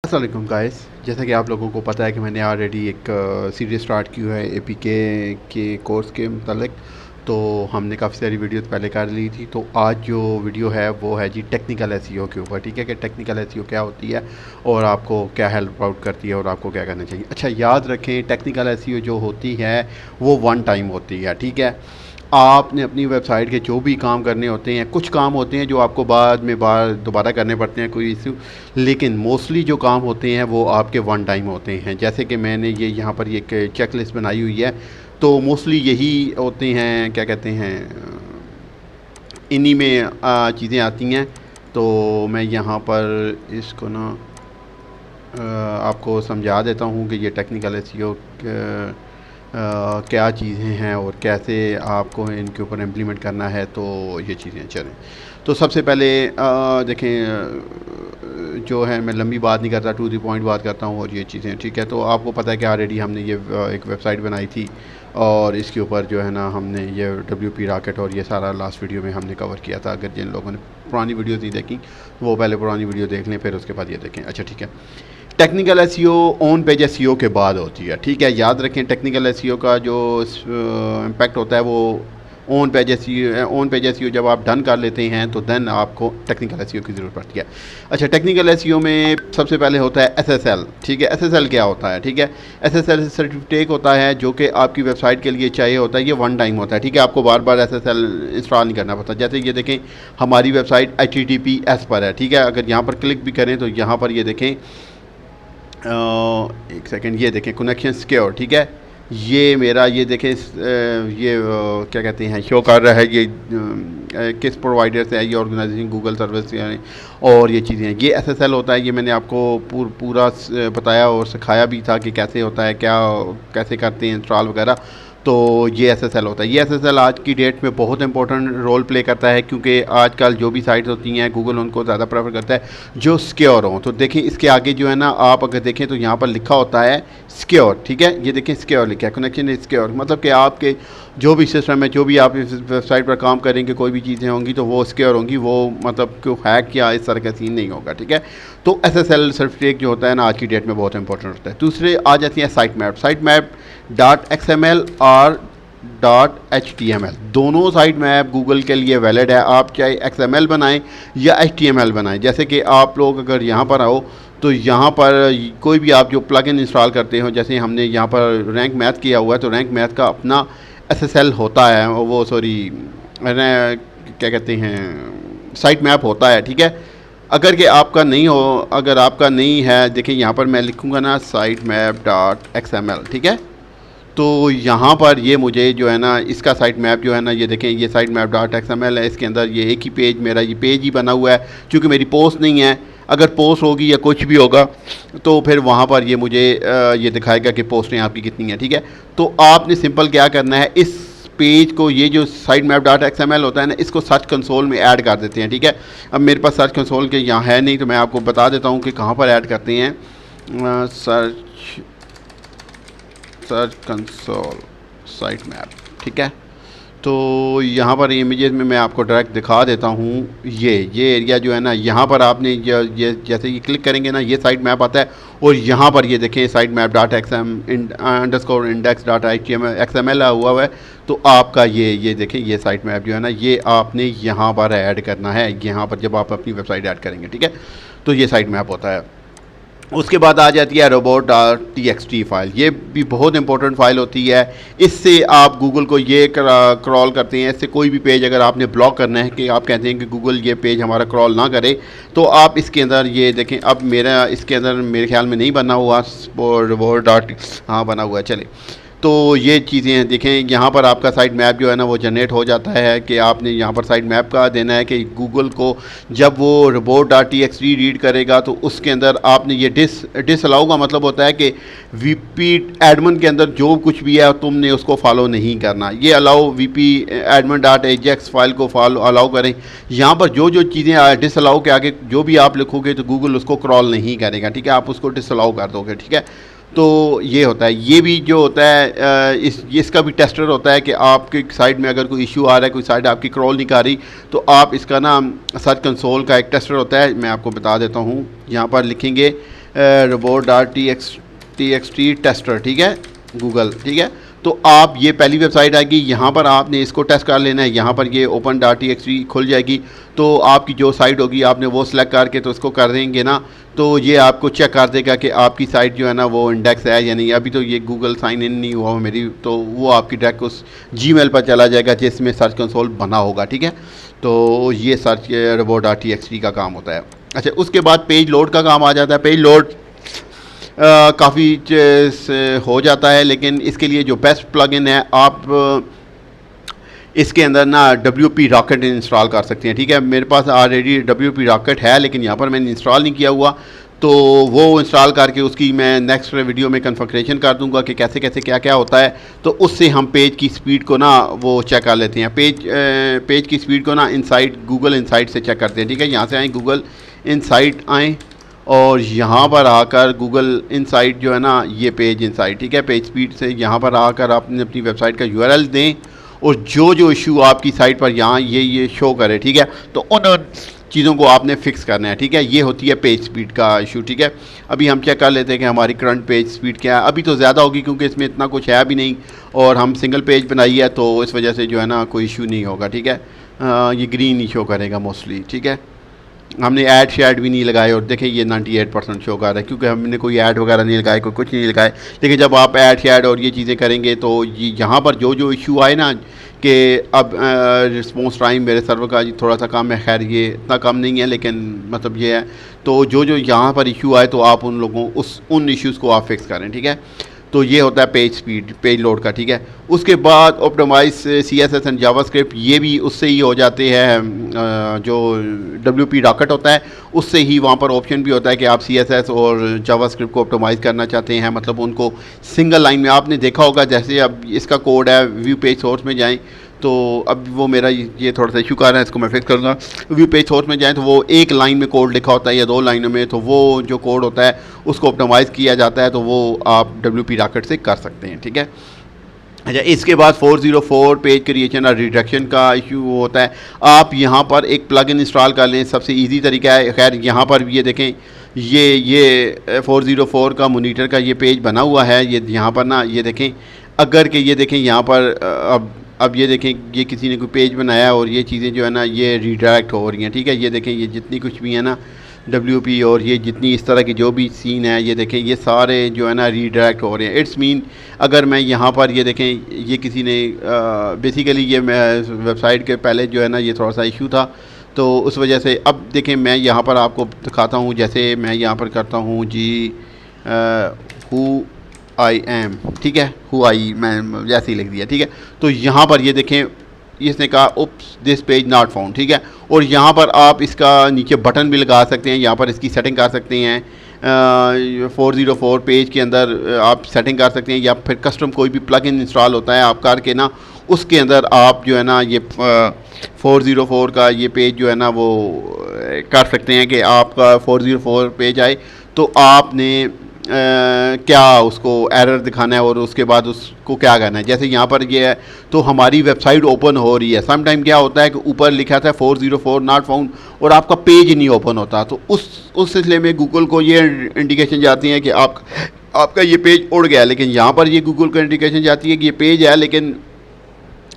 अस्सलाम वालेकुम गाइस। जैसा कि आप लोगों को पता है कि मैंने ऑलरेडी एक सीरीज़ स्टार्ट की है एपीके के कोर्स के मतलब। तो हमने काफ़ी सारी वीडियोस पहले कर ली थी। तो आज जो वीडियो है वो है जी टेक्निकल एसईओ के ऊपर। ठीक है कि टेक्निकल एसईओ क्या होती है और आपको क्या हेल्प आउट करती है और आपको क्या करना चाहिए। अच्छा, याद रखें टेक्निकल एसईओ जो होती है वो वन टाइम होती है। ठीक है, आपने अपनी वेबसाइट के जो भी काम करने होते हैं, कुछ काम होते हैं जो आपको बाद में दोबारा करने पड़ते हैं, कोई इशू, लेकिन मोस्टली जो काम होते हैं वो आपके वन टाइम होते हैं। जैसे कि मैंने ये यहाँ पर एक चेक लिस्ट बनाई हुई है, तो मोस्टली यही होते हैं, क्या कहते हैं, इन्हीं में चीज़ें आती हैं। तो मैं यहाँ पर इसको ना आपको समझा देता हूँ कि ये टेक्निकल एसईओ क्या चीज़ें हैं और कैसे आपको इनके ऊपर इम्प्लीमेंट करना है। तो ये चीज़ें चलें। तो सबसे पहले जो है, मैं लंबी बात नहीं करता, टू द पॉइंट बात करता हूँ और ये चीज़ें। ठीक है, तो आपको पता है कि ऑलरेडी हमने ये एक वेबसाइट बनाई थी और इसके ऊपर जो है ना हमने ये WP रॉकेट और ये सारा लास्ट वीडियो में हमने कवर किया था। अगर जिन लोगों ने पुरानी वीडियोज़ नहीं देखी वो पहले पुरानी वीडियो देख लें, फिर उसके बाद ये देखें। अच्छा ठीक है, technical SEO on page SEO के बाद होती है। ठीक है, याद रखें टेक्निकल एसईओ का जो इम्पैक्ट होता है वो ऑन पेज एसईओ जब आप डन कर लेते हैं तो देन आपको टेक्निकल एसईओ की ज़रूरत पड़ती है। अच्छा, टेक्निकल एसईओ में सबसे पहले होता है एसएसएल। ठीक है, एसएसएल क्या होता है? ठीक है, एसएसएल सर्टिफिकेट होता है जो कि आपकी वेबसाइट के लिए चाहिए होता है। ये वन टाइम होता है। ठीक है, आपको बार बार एसएसएल इंस्टॉल नहीं करना पड़ता। जैसे ये देखें, हमारी वेबसाइट HTTPS पर है। ठीक है, अगर यहाँ पर क्लिक भी करें तो यहाँ पर ये देखें, एक सेकंड, ये देखें कनेक्शन सिक्योर। ठीक है, ये मेरा ये देखें ये क्या कहते हैं, शो कर रहा है ये किस प्रोवाइडर से है, ये ऑर्गेनाइजेशन गूगल सर्विस यानी, और ये चीज़ें ये एसएसएल होता है। ये मैंने आपको पूरा बताया और सिखाया भी था कि कैसे होता है, क्या कैसे करते हैं इंस्टॉल वगैरह। तो ये एसएसएल होता है। ये एसएसएल आज की डेट में बहुत इंपॉर्टेंट रोल प्ले करता है, क्योंकि आजकल जो भी साइट्स होती हैं गूगल उनको ज़्यादा प्रेफर करता है जो सिक्योर हो। तो देखिए इसके आगे जो है ना, आप अगर देखें तो यहाँ पर लिखा होता है सिक्योर। ठीक है, ये देखें सिक्योर लिखा है, कनेक्शन इज सिक्योर, मतलब कि आपके जो भी सिस्टम है, जो भी आप इस वेबसाइट पर काम करेंगे, कोई भी चीज़ें होंगी तो वो सिक्योर होंगी, वो मतलब कि हैक या इस तरह का सीन नहीं होगा। ठीक है, तो एसएसएल सर्टिफिकेट जो होता है ना आज की डेट में बहुत इंपॉर्टेंट होता है। दूसरे आ जाती है साइट मैप .xml और .html। दोनों साइट मैप गूगल के लिए वैलिड है, आप चाहे XML बनाएं या HTML बनाएं। जैसे कि आप लोग अगर यहाँ पर आओ तो यहाँ पर कोई भी आप जो प्लगइन इंस्टॉल करते हो, जैसे हमने यहाँ पर रैंक मैथ किया हुआ है, तो रैंक मैथ का अपना SSL होता है, वो सॉरी क्या कहते हैं, साइट मैप होता है। ठीक है, अगर कि आपका नहीं हो, अगर आपका नहीं है, देखिए यहाँ पर मैं लिखूँगा ना साइट मैप .xml। ठीक है, तो यहाँ पर ये मुझे जो है ना इसका साइट मैप जो है ना, ये देखें ये साइट मैप .xml है। इसके अंदर ये एक ही पेज, मेरा ये पेज ही बना हुआ है, क्योंकि मेरी पोस्ट नहीं है। अगर पोस्ट होगी या कुछ भी होगा तो फिर वहाँ पर ये मुझे ये दिखाएगा कि पोस्टें आपकी कितनी हैं। ठीक है, तो आपने सिंपल क्या करना है, इस पेज को, ये जो साइट मैप .xml होता है ना, इसको सर्च कंसोल में ऐड कर देते हैं। ठीक है, अब मेरे पास सर्च कंसोल के यहाँ है नहीं, तो मैं आपको बता देता हूँ कि कहाँ पर ऐड करते हैं। Search console site map. ठीक है, तो यहाँ पर इमेजेस में मैं आपको डायरेक्ट दिखा देता हूँ। ये एरिया जो है ना, यहाँ पर आपने ये जैसे ये क्लिक करेंगे ना, ये साइट मैप आता है और यहाँ पर ये देखें साइट मैप .xm_index.html हुआ है। तो आपका ये देखें ये साइट मैप जो है ना, ये आपने यहाँ पर ऐड करना है। यहाँ पर जब आप अपनी वेबसाइट ऐड करेंगे, ठीक है, तो ये साइट मैप होता है। उसके बाद आ जाती है robot.txt फ़ाइल। ये भी बहुत इंपॉर्टेंट फ़ाइल होती है। इससे आप गूगल को ये क्रॉल करते हैं। इससे कोई भी पेज अगर आपने ब्लॉक करना है, कि आप कहते हैं कि गूगल ये पेज हमारा क्रॉल ना करे, तो आप इसके अंदर ये देखें, अब मेरा इसके अंदर मेरे ख्याल में नहीं बना हुआ robot. हाँ बना हुआ है, चले। तो ये चीज़ें देखें, यहाँ पर आपका साइट मैप जो है ना वो जनरेट हो जाता है कि आपने यहाँ पर साइट मैप का देना है कि गूगल को जब वो robot.txt रीड करेगा तो उसके अंदर आपने ये डिसअलाउ का मतलब होता है कि VP एडमिन के अंदर जो कुछ भी है तुमने उसको फॉलो नहीं करना। ये अलाउ VP admin.ajax फाइल को अलाउ करें। यहाँ पर जो चीज़ें डिसअलाउ के आगे जो भी आप लिखोगे तो गूगल उसको क्रॉल नहीं करेगा। ठीक है, आप उसको डिसअलाउ कर दोगे। ठीक है, तो ये होता है। ये भी जो होता है इसका भी टेस्टर होता है कि आपके साइट में अगर कोई इशू आ रहा है, कोई साइट आपकी क्रॉल नहीं कर रही, तो आप इसका ना सर्च कंसोल का एक टेस्टर होता है, मैं आपको बता देता हूँ। यहाँ पर लिखेंगे robot.txt टेस्टर, ठीक है, गूगल, ठीक है। तो आप ये पहली वेबसाइट आएगी, यहाँ पर आपने इसको टेस्ट कर लेना है, यहाँ पर ये open.txt खुल जाएगी। तो आपकी जो साइट होगी आपने वो सिलेक्ट करके तो इसको कर देंगे ना, तो ये आपको चेक कर देगा कि आपकी साइट जो है ना वो इंडेक्स है या नहीं। अभी तो ये गूगल साइन इन नहीं हुआ मेरी, तो वो आपकी डायरेक्ट उस जीमेल पर चला जाएगा जिसमें सर्च कंसोल बना होगा, ठीक है। तो ये सर्च robot.txt का काम होता है। अच्छा, उसके बाद पेज लोड का काम आ जाता है। पेज लोड काफ़ी हो जाता है, लेकिन इसके लिए जो बेस्ट प्लगइन है, आप इसके अंदर ना WP रॉकेट इंस्टॉल कर सकते हैं, ठीक है। मेरे पास ऑलरेडी WP रॉकेट है, लेकिन यहाँ पर मैंने इंस्टॉल नहीं किया हुआ, तो वो इंस्टॉल करके उसकी मैं नेक्स्ट वीडियो में कन्फिगरेशन कर दूंगा कि कैसे कैसे क्या क्या होता है। तो उससे हम पेज की स्पीड को ना वो चेक कर लेते हैं। पेज की स्पीड को ना इनसाइट गूगल इनसाइट से चेक करते हैं, ठीक है। यहाँ से आएँ, गूगल इनसाइट आएँ और यहाँ पर आकर गूगल इनसाइट जो है ना, ये पेज इनसाइट, ठीक है। पेज स्पीड से यहाँ पर आकर आपने अपनी वेबसाइट का URL दें और जो इशू आपकी साइट पर यहाँ ये शो करे, ठीक है। तो उन चीज़ों को आपने फिक्स करना है, ठीक है। ये होती है पेज स्पीड का इशू, ठीक है। अभी हम चेक कर लेते हैं कि हमारी करंट पेज स्पीड क्या है। अभी तो ज़्यादा होगी क्योंकि इसमें इतना कुछ है भी नहीं और हम सिंगल पेज बनाई है, तो इस वजह से जो है ना कोई इशू नहीं होगा, ठीक है। ये ग्रीन ही शो करेगा मोस्टली, ठीक है। हमने ऐड शेड भी नहीं लगाए और देखें ये 98% शो कर रहा है क्योंकि हमने कोई ऐड वगैरह नहीं लगाए, कोई कुछ नहीं लगाए। लेकिन जब आप ऐड शेड और ये चीज़ें करेंगे तो यहाँ पर जो इशू आए ना कि अब रिस्पॉन्स टाइम मेरे सर्वर का थोड़ा सा कम है, खैर ये इतना कम नहीं है, लेकिन मतलब ये है, तो जो यहाँ पर इशू आए तो आप उन लोगों उन इश्यूज़ को आप फिक्स करें, ठीक है। तो ये होता है पेज स्पीड, पेज लोड का, ठीक है। उसके बाद ऑप्टिमाइज CSS एंड जावास्क्रिप्ट, ये भी उससे ही हो जाते हैं। जो WP रॉकेट होता है उससे ही वहाँ पर ऑप्शन भी होता है कि आप CSS और जावास्क्रिप्ट को ऑप्टिमाइज़ करना चाहते हैं, मतलब उनको सिंगल लाइन में। आपने देखा होगा जैसे अब इसका कोड है, व्यू पेज सोर्स में जाएँ तो अब वो मेरा ये थोड़ा सा इशू कर रहा है, इसको मैं फिक्स करूँगा। व्यू पेज सोर्स में जाएँ तो वो एक लाइन में कोड लिखा होता है या 2 लाइनों में, तो वो जो कोड होता है उसको ऑप्टिमाइज़ किया जाता है, तो वो आप WP रॉकेट से कर सकते हैं, ठीक है। अच्छा, इसके बाद 404 पेज क्रिएशन और रिडक्शन का इशू होता है। आप यहाँ पर एक प्लगइन इंस्टॉल कर लें, सबसे इजी तरीका है। खैर यहाँ पर भी ये देखें, ये 404 का मोनीटर का ये पेज बना हुआ है। ये यहाँ पर ना ये देखें, अगर कि ये देखें यहाँ पर अब ये देखें, ये किसी ने कोई पेज बनाया और ये चीज़ें जो है ना ये रीडायरेक्ट हो रही हैं, ठीक है। ये देखें, ये जितनी कुछ भी है ना WP और ये जितनी इस तरह की जो भी सीन है, ये देखें ये सारे जो है ना रीडायरेक्ट हो रहे हैं। इट्स मीन अगर मैं यहाँ पर ये देखें, ये किसी ने बेसिकली ये मैं वेबसाइट के पहले जो है ना ये थोड़ा सा इशू था, तो उस वजह से अब देखें मैं यहाँ पर आपको दिखाता हूँ। जैसे मैं यहाँ पर करता हूँ जी हु आई एम, ठीक है, हु आई, मैं जैसे ही लिख दिया, ठीक है। तो यहाँ पर ये देखें, इसने कहा उप्स दिस पेज नॉट फाउंड, ठीक है। और यहाँ पर आप इसका नीचे बटन भी लगा सकते हैं, यहाँ पर इसकी सेटिंग कर सकते हैं। 404 पेज के अंदर आप सेटिंग कर सकते हैं, या फिर कस्टम कोई भी प्लगइन इंस्टॉल होता है आप करके ना उसके अंदर आप जो है ना ये 404 का ये पेज जो है ना वो कर सकते हैं कि आपका 404 पेज आए तो आपने क्या उसको एरर दिखाना है और उसके बाद उसको क्या करना है। जैसे यहाँ पर ये है तो हमारी वेबसाइट ओपन हो रही है, सम टाइम क्या होता है कि ऊपर लिखा था 404 नॉट फाउंड और आपका पेज ही नहीं ओपन होता, तो उस सिलसिले में गूगल को ये इंडिकेशन जाती है कि आपका ये पेज उड़ गया। लेकिन यहाँ पर ये गूगल को इंडिकेशन जाती है कि ये पेज है लेकिन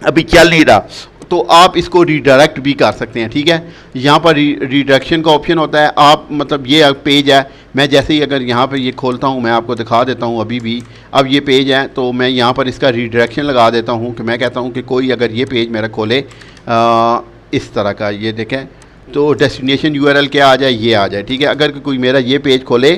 अभी चल नहीं रहा, तो आप इसको रीडायरेक्ट भी कर सकते हैं, ठीक है। यहाँ पर रीडायरेक्शन का ऑप्शन होता है। आप मतलब ये पेज है, मैं जैसे ही अगर यहाँ पर ये खोलता हूँ, मैं आपको दिखा देता हूँ अभी भी। अब ये पेज है तो मैं यहाँ पर इसका रीडायरेक्शन लगा देता हूँ कि मैं कहता हूँ कि कोई अगर ये पेज मेरा खोले इस तरह का, ये देखें तो डेस्टिनेशन URL क्या आ जाए, ये आ जाए, ठीक है। अगर कोई मेरा ये पेज खोले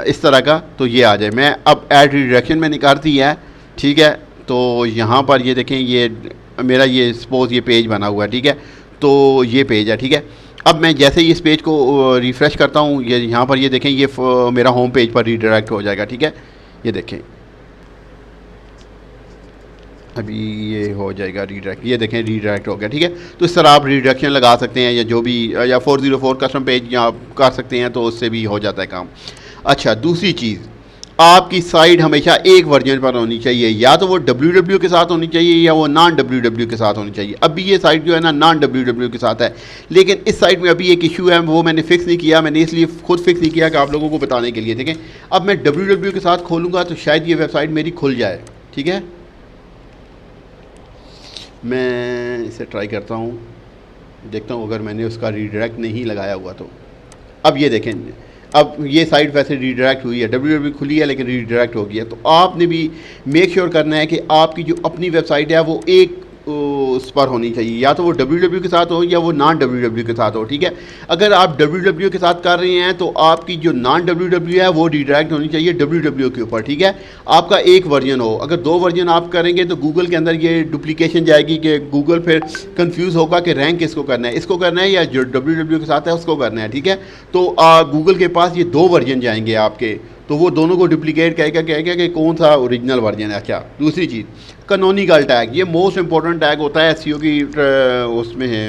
इस तरह का तो ये आ जाए। मैं अब ऐड रीडायरेक्शन मैंने कर दी है, ठीक है। तो यहाँ पर ये देखें, ये मेरा ये सपोज़ ये पेज बना हुआ है, ठीक है। तो ये पेज है, ठीक है। अब मैं जैसे ही इस पेज को रिफ़्रेश करता हूँ, ये यहाँ पर ये देखें, ये मेरा होम पेज पर रीडायरेक्ट हो जाएगा, ठीक है। ये देखें अभी ये हो जाएगा रीडायरेक्ट, ये देखें रीडायरेक्ट हो गया, ठीक है। तो इस तरह आप रीडायरेक्शन लगा सकते हैं या जो भी, या 404 कस्टम पेज या कर सकते हैं, तो उससे भी हो जाता है काम। अच्छा, दूसरी चीज़ आपकी साइट हमेशा एक वर्जन पर होनी चाहिए, या तो वो www के साथ होनी चाहिए या वो नॉन www के साथ होनी चाहिए। अभी ये साइट जो है ना नॉन www के साथ है, लेकिन इस साइट में अभी एक इशू है, वो मैंने फिक्स नहीं किया। मैंने इसलिए खुद फिक्स नहीं किया कि आप लोगों को बताने के लिए। देखें, अब मैं www के साथ खोलूँगा तो शायद ये वेबसाइट मेरी खुल जाए। ठीक है, मैं इसे ट्राई करता हूँ, देखता हूँ अगर मैंने उसका रीडायरेक्ट नहीं लगाया हुआ तो। अब ये देखें, अब ये साइट वैसे रीडायरेक्ट हुई है, www खुली है लेकिन रीडायरेक्ट हो गई है। तो आपने भी मेक श्योर करना है कि आपकी जो अपनी वेबसाइट है वो एक उस पर होनी चाहिए, या तो वो www के साथ हो या वो नॉन www के साथ हो। ठीक है, अगर आप www के साथ कर रहे हैं तो आपकी जो नॉन www है वो रीडायरेक्ट होनी चाहिए www के ऊपर। ठीक है, आपका एक वर्जन हो। अगर दो वर्जन आप करेंगे तो गूगल के अंदर ये डुप्लीकेशन जाएगी कि गूगल फिर कंफ्यूज होगा कि रैंक किसको करना है, इसको करना है या जो www के साथ है उसको करना है। ठीक है, तो गूगल के पास ये दो वर्जन जाएंगे आपके, तो वो दोनों को डुप्लीकेट कहेगा कि कौन सा ओरिजिनल वर्जन है। क्या दूसरी चीज़, कैनोनिकल टैग, ये मोस्ट इंपॉर्टेंट टैग होता है एसईओ की उसमें है।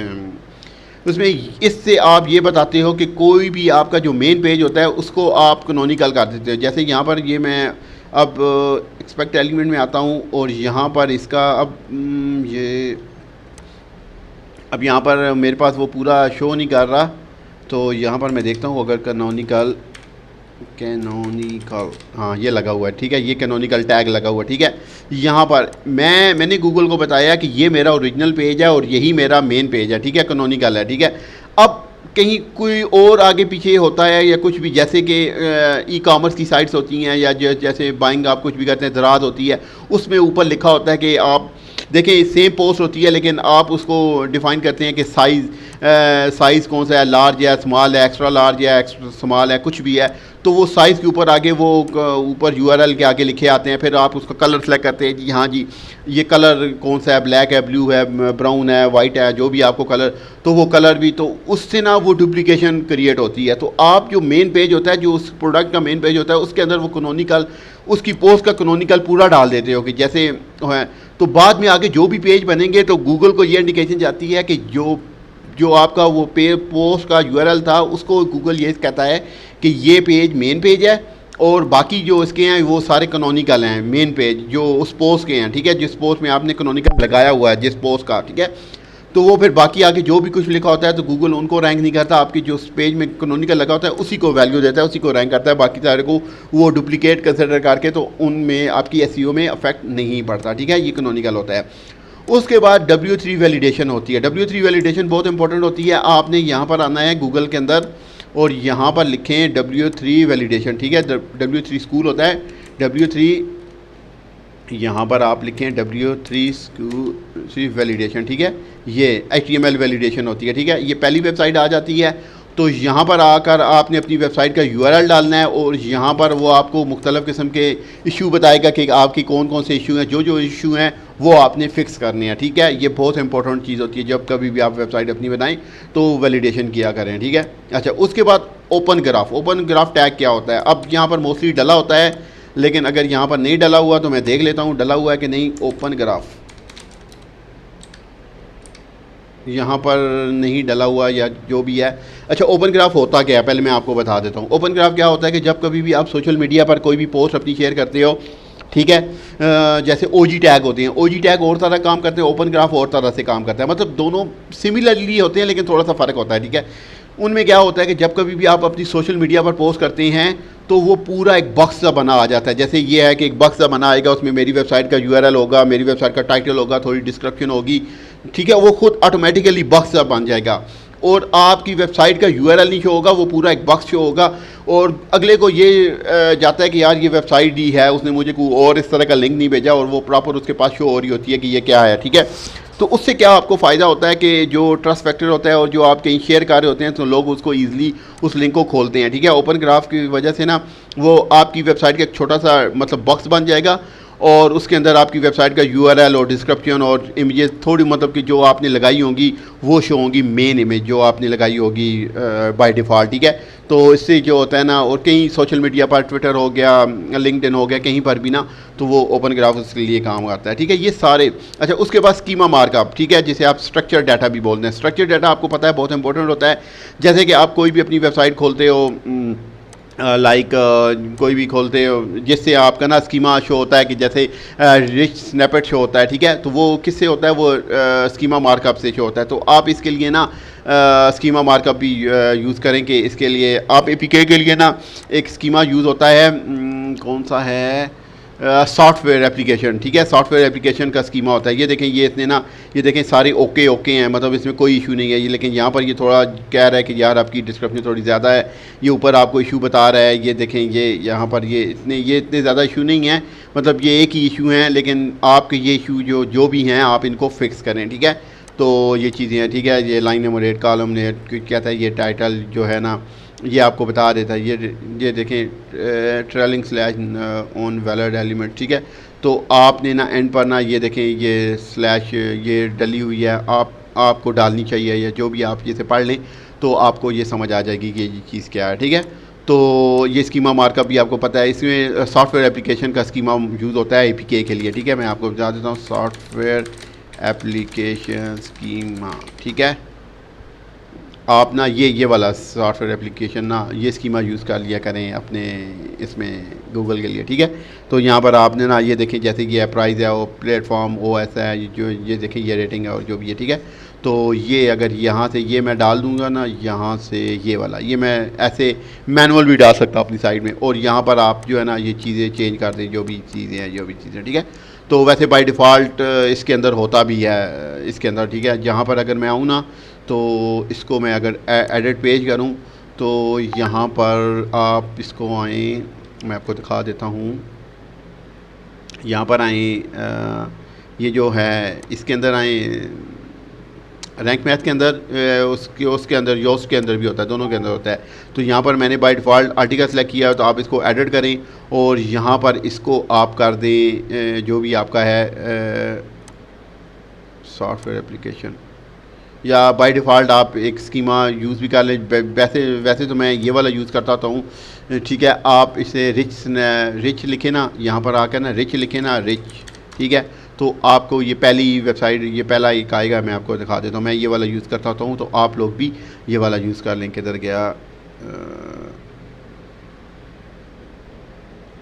उसमें इससे आप ये बताते हो कि कोई भी आपका जो मेन पेज होता है उसको आप कैनोनिकल कर देते हो। जैसे यहाँ पर ये मैं अब एक्सपेक्ट एलिमेंट में आता हूँ और यहाँ पर इसका अब यहाँ पर मेरे पास वो पूरा शो नहीं कर रहा, तो यहाँ पर मैं देखता हूँ अगर कैनोनिकल, हाँ ये लगा हुआ है। ठीक है, ये कैनोनिकल टैग लगा हुआ है। ठीक है, यहाँ पर मैंने गूगल को बताया कि ये मेरा ओरिजिनल पेज है और यही मेरा मेन पेज है। ठीक है, कैनोनिकल है। ठीक है, अब कहीं कोई और आगे पीछे होता है या कुछ भी, जैसे कि ई कॉमर्स की साइट्स होती हैं या जैसे बाइंग आप कुछ भी करते हैं, दराज होती है, उसमें ऊपर लिखा होता है कि आप देखें सेम पोस्ट होती है लेकिन आप उसको डिफ़ाइन करते हैं कि साइज़ कौन सा है, लार्ज है, स्मॉल है, एक्स्ट्रा लार्ज है, एक्स्ट्रा स्मॉल है, कुछ भी है, तो वो साइज़ के ऊपर आगे वो ऊपर यूआरएल के आगे लिखे आते हैं। फिर आप उसका कलर सेलेक्ट करते हैं, जी हाँ जी ये कलर कौन सा है, ब्लैक है, ब्लू है, ब्राउन है, वाइट है, जो भी आपको कलर, तो वो कलर भी, तो उससे ना वो डुप्लीकेशन क्रिएट होती है। तो आप जो मेन पेज होता है, जो उस प्रोडक्ट का मेन पेज होता है, उसके अंदर वो कैनोनिकल, उसकी पोस्ट का कैनोनिकल पूरा डाल देते हो कि जैसे है, तो बाद में आगे जो भी पेज बनेंगे तो गूगल को ये इंडिकेशन जाती है कि जो आपका वो पोस्ट का यूआरएल था उसको गूगल ये कहता है कि ये पेज मेन पेज है और बाकी जो इसके हैं वो सारे कैनोनिकल हैं, मेन पेज जो उस पोस्ट के हैं। ठीक है, जिस पोस्ट में आपने कैनोनिकल लगाया हुआ है जिस पोस्ट का, ठीक है, तो वो फिर बाकी आगे जो भी कुछ लिखा होता है तो गूगल उनको रैंक नहीं करता, आपकी जो पेज में कैनोनिकल लगा होता है उसी को वैल्यू देता है, उसी को रैंक करता है, बाकी सारे को वो डुप्लीकेट कंसिडर करके तो उनमें आपकी एसईओ में अफेक्ट नहीं पड़ता। ठीक है, ये कैनोनिकल होता है। उसके बाद W3 वैलिडेशन होती है। W3 वैलिडेशन बहुत इंपॉर्टेंट होती है। आपने यहाँ पर आना है गूगल के अंदर और यहाँ पर लिखें W3 वैलिडेशन। ठीक है, W3 स्कूल होता है, W3 यहाँ पर आप लिखें W3 वैलिडेशन। ठीक है, ये HTML वैलिडेशन होती है। ठीक है, ये पहली वेबसाइट आ जाती है, तो यहाँ पर आकर आपने अपनी वेबसाइट का URL डालना है और यहाँ पर वो आपको मुख्तलिफ़ किस्म के इशू बताएगा कि आपकी कौन कौन से इशू हैं, जो इशू हैं वो आपने फ़िक्स करने हैं। ठीक है, ये बहुत इंपॉर्टेंट चीज़ होती है, जब कभी भी आप वेबसाइट अपनी बनाएं तो वैलिडेशन किया करें। ठीक है, अच्छा, उसके बाद ओपन ग्राफ टैग क्या होता है? अब यहाँ पर मोस्टली डला होता है, लेकिन अगर यहाँ पर नहीं डला हुआ तो मैं देख लेता हूँ डला हुआ है कि नहीं। ओपन ग्राफ यहाँ पर नहीं डला हुआ या जो भी है। अच्छा, ओपन ग्राफ होता क्या है पहले मैं आपको बता देता हूँ। ओपन ग्राफ क्या होता है कि जब कभी भी आप सोशल मीडिया पर कोई भी पोस्ट अपनी शेयर करते हो, ठीक है, जैसे OG टैग होते हैं, OG टैग और तरह काम करते हैं, ओपन ग्राफ और तरह से काम करता है, मतलब दोनों सिमिलरली होते हैं लेकिन थोड़ा सा फ़र्क होता है। ठीक है, उनमें क्या होता है कि जब कभी भी आप अपनी सोशल मीडिया पर पोस्ट करते हैं तो वो पूरा एक बॉक्स सा बना आ जाता है। जैसे ये है कि एक बॉक्स सा बना आएगा, उसमें मेरी वेबसाइट का URL होगा, मेरी वेबसाइट का टाइटल होगा, थोड़ी डिस्क्रिप्शन होगी। ठीक है, वो खुद ऑटोमेटिकली बॉक्स सा बन जाएगा और आपकी वेबसाइट का URL नहीं शो होगा, वो पूरा एक बॉक्स शो होगा और अगले को ये जाता है कि यार ये वेबसाइट ही है, उसने मुझे कोई और इस तरह का लिंक नहीं भेजा और वो प्रॉपर उसके पास शो हो रही होती है कि ये क्या है। ठीक है, तो उससे क्या आपको फ़ायदा होता है कि जो ट्रस्ट फैक्टर होता है और जो आप कहीं शेयर कर रहे होते हैं तो लोग उसको ईजिली उस लिंक को खोलते हैं। ठीक है, ओपन ग्राफ की वजह से ना वो आपकी वेबसाइट का एक छोटा सा मतलब बॉक्स बन जाएगा और उसके अंदर आपकी वेबसाइट का URL और डिस्क्रिप्शन और इमेजेस थोड़ी मतलब कि जो आपने लगाई होंगी वो शो होंगी, मेन इमेज जो आपने लगाई होगी बाय डिफ़ॉल्ट। ठीक है, तो इससे जो होता है ना, और कहीं सोशल मीडिया पर ट्विटर हो गया, लिंक्डइन हो गया, कहीं पर भी ना तो वो ओपन ग्राफ उसके लिए काम आता है। ठीक है, ये सारे। अच्छा, उसके बाद स्कीमा मार्कअप, ठीक है, जिसे आप स्ट्रक्चर डाटा भी बोलते हैं। स्ट्रक्चर डाटा आपको पता है बहुत इंपॉर्टेंट होता है। जैसे कि आप कोई भी अपनी वेबसाइट खोलते हो लाइक कोई भी खोलते हो जिससे आपका ना स्कीमा शो होता है कि जैसे रिच स्नैपेट शो होता है, ठीक है, तो वो किससे होता है, वो स्कीमा मार्कअप से शो होता है। तो आप इसके लिए ना स्कीमा मार्कअप भी यूज़ करें कि इसके लिए आप एपीके के लिए ना एक स्कीमा यूज़ होता है, कौन सा है, सॉफ्टवेयर एप्लीकेशन, ठीक है, सॉफ्टवेयर एप्लीकेशन का स्कीमा होता है। ये देखें, ये इसने ना, ये देखें सारे ओके ओके हैं, मतलब इसमें कोई इशू नहीं है ये, लेकिन यहाँ पर ये थोड़ा कह रहा है कि यार आपकी डिस्क्रिप्शन थोड़ी ज़्यादा है, ये ऊपर आपको इशू बता रहा है, ये देखें, ये यहाँ पर ये इतने ज़्यादा इशू नहीं है, मतलब ये एक ही इशू हैं, लेकिन आपके ये इशू जो भी हैं आप इनको फिक्स करें, ठीक है। तो ये चीज़ें हैं, ठीक है, ये लाइन नंबर 8 कॉलम ने कहता है, ये टाइटल जो है ना ये आपको बता देता है, ये देखें trailing slash on valid element, ठीक है। तो आपने ना एंड पर ना ये देखें, ये स्लैश ये डली हुई है, आपको डालनी चाहिए, या जो भी आप जैसे पढ़ लें तो आपको ये समझ आ जाएगी कि ये चीज़ क्या है, ठीक है। तो ये स्कीमा मार्कअप भी आपको पता है, इसमें सॉफ्टवेयर एप्लीकेशन का स्कीमा यूज़ होता है एपीके के लिए, ठीक है। मैं आपको बता देता हूँ, सॉफ्टवेयर एप्लीकेशन स्कीमा, ठीक है। आप ना ये वाला सॉफ्टवेयर एप्लीकेशन ना ये स्कीमा यूज़ कर लिया करें अपने इसमें गूगल के लिए, ठीक है। तो यहाँ पर आपने ना ये देखें, जैसे ये प्राइस है, वो प्लेटफॉर्म ओ ऐसा है, ये देखें, ये रेटिंग है और जो भी है, ठीक है। तो ये अगर यहाँ से ये मैं डाल दूँगा ना, यहाँ से ये वाला, ये मैं ऐसे मैनुअल भी डाल सकता हूँ अपनी साइड में, और यहाँ पर आप जो है ना ये चीज़ें चेंज कर दें, जो भी चीज़ें, ठीक है। तो वैसे बाय डिफ़ॉल्ट इसके अंदर होता भी है इसके अंदर, ठीक है। जहाँ पर अगर मैं आऊँ ना, तो इसको मैं अगर एडिट पेज करूं, तो यहाँ पर आप इसको आएँ, मैं आपको दिखा देता हूँ, यहाँ पर आएँ, ये जो है इसके अंदर आएँ, रैंक मैथ के अंदर, उसके अंदर योस के अंदर भी होता है, दोनों के अंदर होता है। तो यहाँ पर मैंने बाय डिफ़ॉल्ट आर्टिकल सेलेक्ट किया, तो आप इसको एडिट करें और यहाँ पर इसको आप कर दें जो भी आपका है सॉफ्टवेयर एप्लीकेशन, या बाय डिफ़ॉल्ट आप एक स्कीमा यूज़ भी कर लें। वैसे तो मैं ये वाला यूज़ करता हूँ, ठीक है। आप इसे रिच लिखें ना, यहाँ पर आकर ना रिच लिखें ना, रिच, ठीक है। तो आपको ये पहली वेबसाइट, ये पहला एक आएगा, मैं आपको दिखा देता हूँ। मैं ये वाला यूज़ करता हूँ, तो आप लोग भी ये वाला यूज़ कर लें। किधर गया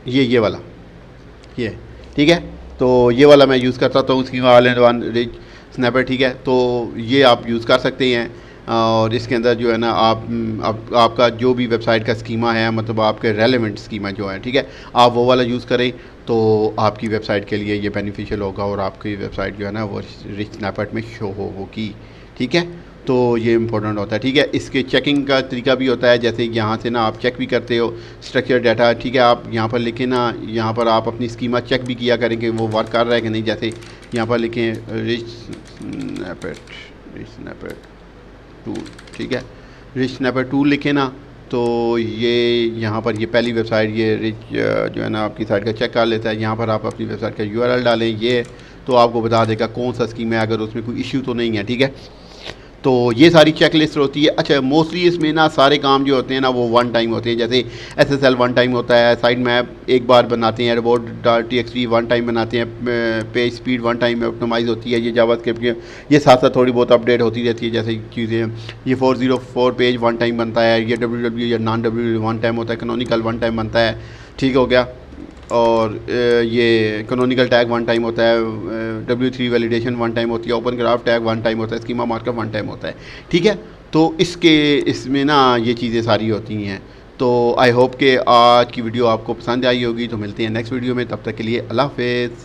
ये वाला, ये, ठीक है। तो ये वाला मैं यूज़ करता हूँ, schema all in one rich snapper, ठीक है। तो ये आप यूज़ कर सकते हैं, और इसके अंदर जो है ना आपका जो भी वेबसाइट का स्कीमा है, मतलब आपके रेलेवेंट स्कीमा जो है, ठीक है, आप वो वाला यूज़ करें, तो आपकी वेबसाइट के लिए ये बेनिफिशियल होगा, और आपकी वेबसाइट जो है ना वो रिच स्नैपेट में शो होगी, ठीक है। तो ये इंपॉर्टेंट होता है, ठीक है। इसके चेकिंग का तरीका भी होता है, जैसे यहाँ से ना आप चेक भी करते हो स्ट्रक्चर डाटा, ठीक है। आप यहाँ पर लिखें ना, यहाँ पर आप अपनी स्कीमा चेक भी किया करें कि वो वर्क कर रहा है कि नहीं। जैसे यहाँ पर लिखें रिच स्नैपेट टूल, ठीक है, रिच स्नैपेट टूल लिखें ना, तो ये यहाँ पर ये पहली वेबसाइट, ये रिच जो है ना आपकी साइट का चेक कर लेता है। यहाँ पर आप अपनी वेबसाइट का यूआरएल डालें, ये तो आपको बता देगा कौन सा स्कीम है, अगर उसमें कोई इश्यू तो नहीं है, ठीक है। तो ये सारी चेक लिस्ट होती है। अच्छा, मोस्टली इसमें ना सारे काम जो होते हैं ना वो वन टाइम होते हैं, जैसे एसएसएल वन टाइम होता है, साइट मैप एक बार बनाते हैं, रोबोट txt वन टाइम बनाते हैं, पेज स्पीड वन टाइम में ऑप्टिमाइज़ होती है, ये जावास्क्रिप्ट के ये साथ साथ थोड़ी बहुत अपडेट होती रहती है, जैसे चीज़ें, ये 404 पेज वन टाइम बनता है, ये डब्ल्यू या नॉन डब्ल्यू वन टाइम होता है, कैनोनिकल वन टाइम बनता है, ठीक हो गया। और ये कैनोनिकल टैग वन टाइम होता है, W3 वैलिडेशन वन टाइम होती है, open graph tag one time होता है, स्कीमा मार्कअप वन टाइम होता है, ठीक है। तो इसमें ना ये चीज़ें सारी होती हैं। तो आई होप कि आज की वीडियो आपको पसंद आई होगी। तो मिलते हैं नेक्स्ट वीडियो में, तब तक के लिए अल्लाह हाफ़िज़।